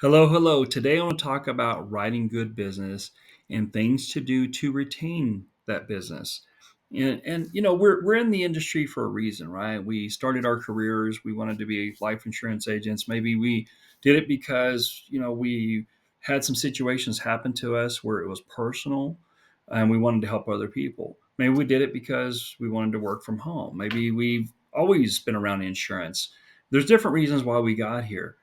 Hello, hello. Today I want to talk about writing good business and things to do to retain that business. And we're in the industry for a reason, right? We started our careers, we wanted to be life insurance agents. Maybe we did it because, we had some situations happen to us where it was personal and we wanted to help other people. Maybe we did it because we wanted to work from home. Maybe we've always been around insurance. There's different reasons why we got here.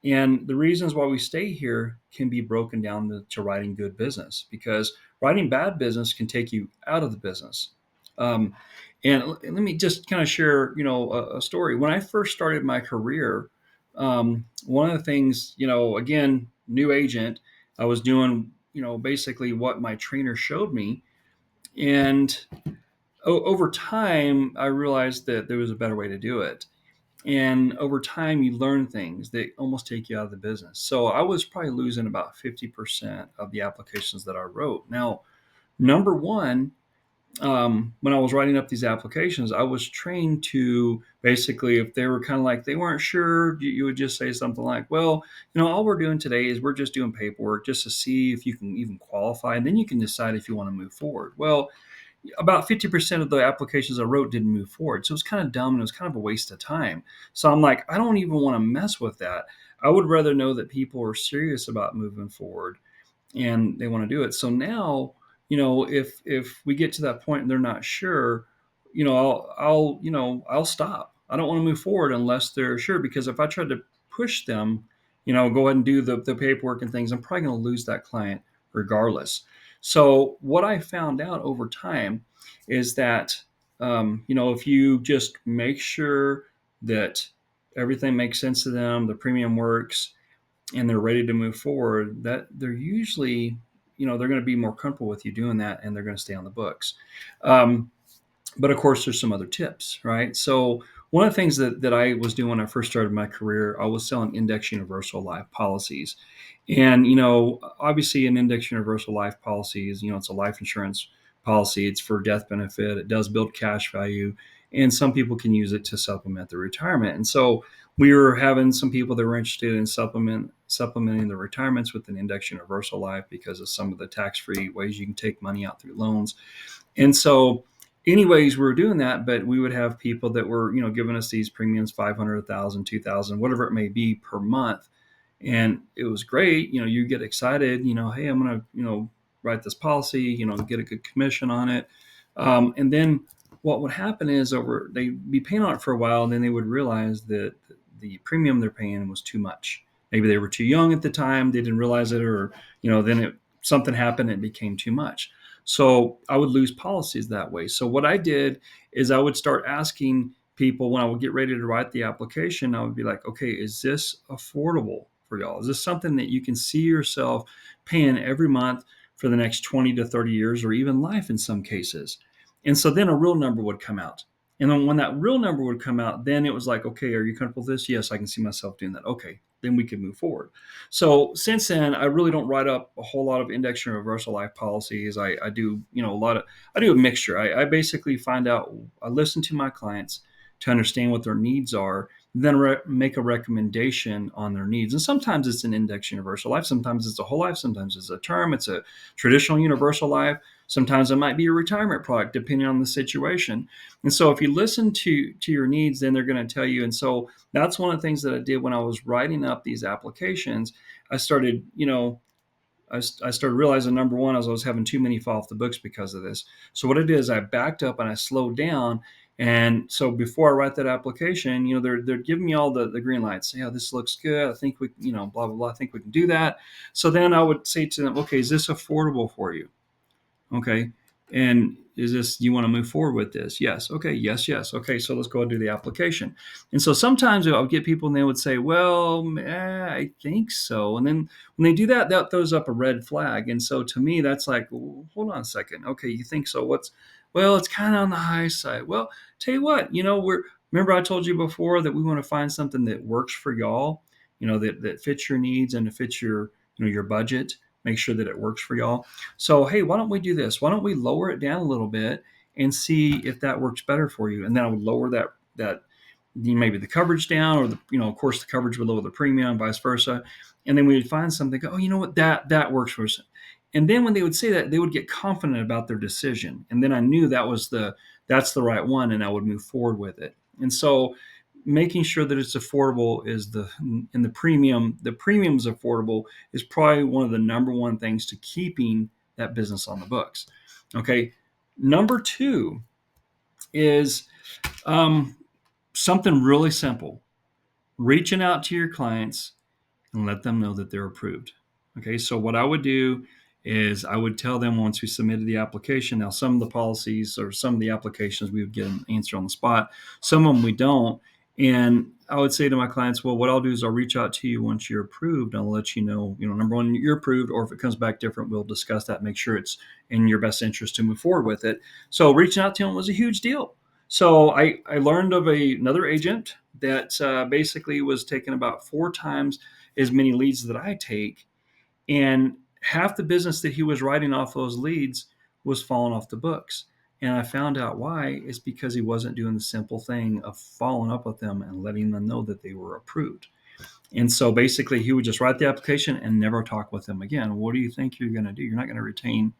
And the reasons why we stay here can be broken down to writing good business because writing bad business can take you out of the business. Um, and let me just kind of share, a story. When I first started my career, one of the things, again, new agent, I was doing, basically what my trainer showed me. And over time, I realized that there was a better way to do it. And over time, you learn things that almost take you out of the business. So I was probably losing about 50% of the applications that I wrote. Now, number one, when I was writing up these applications, I was trained to basically, if they were kind of like they weren't sure, you would just say something like, well, all we're doing today is we're just doing paperwork just to see if you can even qualify. And then you can decide if you want to move forward. Well, about 50% of the applications I wrote didn't move forward. So it was kind of dumb and it was kind of a waste of time. So I'm like, I don't even want to mess with that. I would rather know that people are serious about moving forward and they want to do it. So now, if we get to that point and they're not sure, I'll stop. I don't want to move forward unless they're sure, because if I try to push them, go ahead and do the paperwork and things, I'm probably going to lose that client regardless. So what I found out over time is that, if you just make sure that everything makes sense to them, the premium works, and they're ready to move forward, that they're usually, they're going to be more comfortable with you doing that, and they're going to stay on the books. Um, but of course, there's some other tips, right? So one of the things that I was doing when I first started my career, I was selling index universal life policies. And, obviously an index universal life policy is, it's a life insurance policy. It's for death benefit. It does build cash value. And some people can use it to supplement their retirement. And so we were having some people that were interested in supplementing their retirements with an index universal life because of some of the tax-free ways you can take money out through loans. And so anyways, we were doing that, but we would have people that were, giving us these premiums, 500, 1,000, 2,000, whatever it may be per month. And it was great. You get excited, hey, I'm going to, write this policy, get a good commission on it. And then what would happen is they'd be paying on it for a while, and then they would realize that the premium they're paying was too much. Maybe they were too young at the time, they didn't realize it, or, then something happened and it became too much. So I would lose policies that way. So what I did is I would start asking people when I would get ready to write the application. I would be like, okay, is this affordable for y'all? Is this something that you can see yourself paying every month for the next 20 to 30 years, or even life in some cases? And so then a real number would come out. And then when that real number would come out, then it was like, okay, are you comfortable with this? Yes, I can see myself doing that. Okay, then we can move forward. So since then, I really don't write up a whole lot of index and universal life policies. I do, I do a mixture. I basically find out, I listen to my clients to understand what their needs are, then make a recommendation on their needs. And sometimes it's an index universal life. Sometimes it's a whole life. Sometimes it's a term. It's a traditional universal life. Sometimes it might be a retirement product, depending on the situation. And so if you listen to your needs, then they're going to tell you. And so that's one of the things that I did when I was writing up these applications. I started, I started realizing, number one, I was having too many fall off the books because of this. So what I did is I backed up and I slowed down. And so before I write that application, they're giving me all the green lights. Yeah, this looks good. I think we, blah, blah, blah. I think we can do that. So then I would say to them, okay, is this affordable for you? Okay. And is this, do you want to move forward with this? Yes. Okay. Yes. Yes. Okay. So let's go and do the application. And so sometimes I would get people and they would say, well, I think so. And then when they do that, that throws up a red flag. And so to me, that's like, well, hold on a second. Okay. You think so? Well, it's kind of on the high side. Well, tell you what, remember I told you before that we want to find something that works for y'all, that fits your needs and to fit your budget, make sure that it works for y'all. So, hey, why don't we do this? Why don't we lower it down a little bit and see if that works better for you? And then I would lower that maybe the coverage down, or of course, the coverage would lower the premium, vice versa. And then we would find something. Oh, you know what? That works for us. And then when they would say that, they would get confident about their decision. And then I knew that's the right one, and I would move forward with it. And so, making sure that it's affordable is the premium is affordable is probably one of the number one things to keeping that business on the books. Okay. Number two is um, something really simple: reaching out to your clients and let them know that they're approved. Okay, so what I would do is I would tell them once we submitted the application. Now, some of the policies or some of the applications we would get an answer on the spot. Some of them we don't. And I would say to my clients, well, what I'll do is I'll reach out to you once you're approved. I'll let you know, number one, you're approved, or if it comes back different, we'll discuss that, make sure it's in your best interest to move forward with it. So reaching out to them was a huge deal. So I learned of another agent that basically was taking about 4 times as many leads that I take, and half the business that he was writing off those leads was falling off the books. And I found out why. It's because he wasn't doing the simple thing of following up with them and letting them know that they were approved. And so basically, he would just write the application and never talk with them again. What do you think you're going to do? You're not going to retain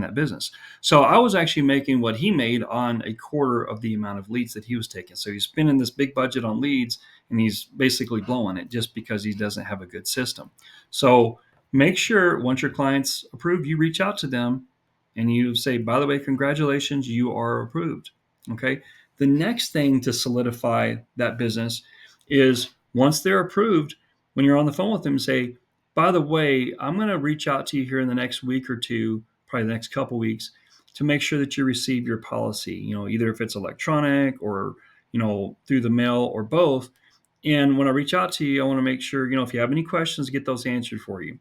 that business. So I was actually making what he made on a quarter of the amount of leads that he was taking. So he's spending this big budget on leads, and he's basically blowing it just because he doesn't have a good system. So make sure once your client's approved, you reach out to them and you say, by the way, congratulations, you are approved. Okay. The next thing to solidify that business is once they're approved, when you're on the phone with them, say, by the way, I'm going to reach out to you here in the next week or two, probably the next couple weeks, to make sure that you receive your policy, either if it's electronic or, through the mail or both. And when I reach out to you, I want to make sure, if you have any questions, get those answered for you.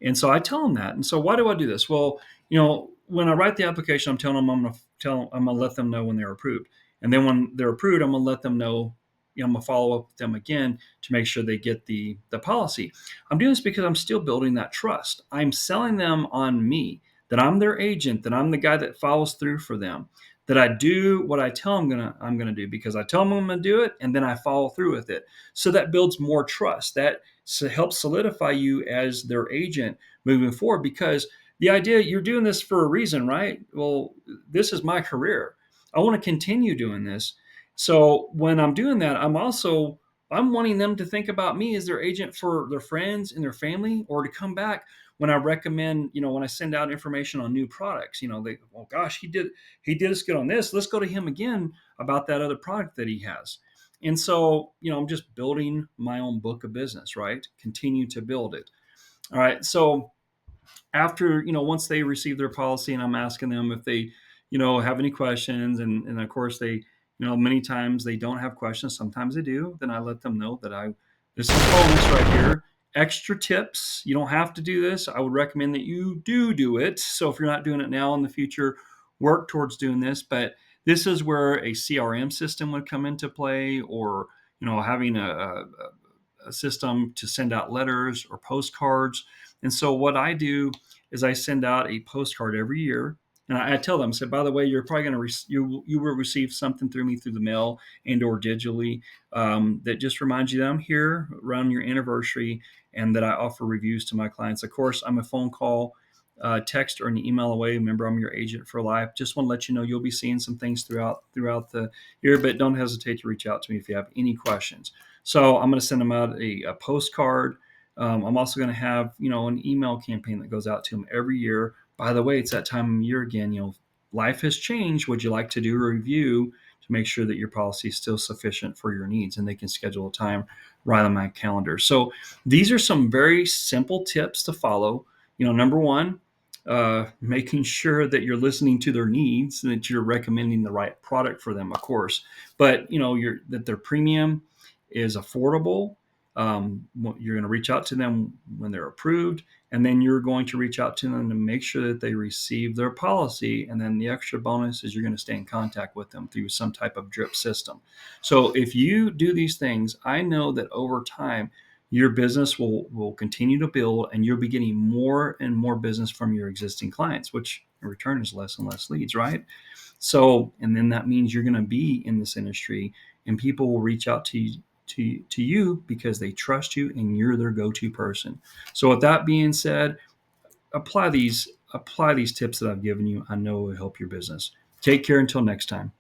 And so I tell them that. And so why do I do this? Well, when I write the application, I'm telling them I'm going to let them know when they're approved. And then when they're approved, I'm going to let them know, I'm going to follow up with them again to make sure they get the policy. I'm doing this because I'm still building that trust. I'm selling them on me, that I'm their agent, that I'm the guy that follows through for them, that I do what I tell them I'm gonna do, because I tell them I'm gonna do it and then I follow through with it. So that builds more trust. That helps solidify you as their agent moving forward, because the idea, you're doing this for a reason, right? Well, this is my career. I want to continue doing this. So when I'm doing that, I'm wanting them to think about me as their agent for their friends and their family, or to come back when I recommend, when I send out information on new products. Oh gosh, he did us good on this. Let's go to him again about that other product that he has. And so, I'm just building my own book of business, right? Continue to build it. All right. So after, once they receive their policy and I'm asking them if they, have any questions, and of course they, many times they don't have questions, sometimes they do, then I let them know that this is bonus right here. Extra tips. You don't have to do this. I would recommend that you do it. So if you're not doing it now, in the future, work towards doing this. But this is where a CRM system would come into play, or, having a system to send out letters or postcards. And so what I do is I send out a postcard every year, and I tell them, I said, by the way, you're probably going to you will receive something through me through the mail and or digitally, that just reminds you that I'm here around your anniversary, and that I offer reviews to my clients. Of course, I'm a phone call, text, or an email away. Remember, I'm your agent for life. Just want to let you know you'll be seeing some things throughout the year, but don't hesitate to reach out to me if you have any questions. So I'm going to send them out a postcard. I'm also going to have, an email campaign that goes out to them every year. By the way, it's that time of year again. Life has changed. Would you like to do a review to make sure that your policy is still sufficient for your needs? And they can schedule a time right on my calendar. So these are some very simple tips to follow. Number one, making sure that you're listening to their needs and that you're recommending the right product for them, of course. But that their premium is affordable. You're going to reach out to them when they're approved, and then you're going to reach out to them to make sure that they receive their policy. And then the extra bonus is you're going to stay in contact with them through some type of drip system. So if you do these things, I know that over time, your business will continue to build, and you'll be getting more and more business from your existing clients, which in return is less and less leads, right? So, and then that means you're going to be in this industry and people will reach out to you because they trust you and you're their go-to person. So with that being said, apply these tips that I've given you. I know it will help your business. Take care until next time.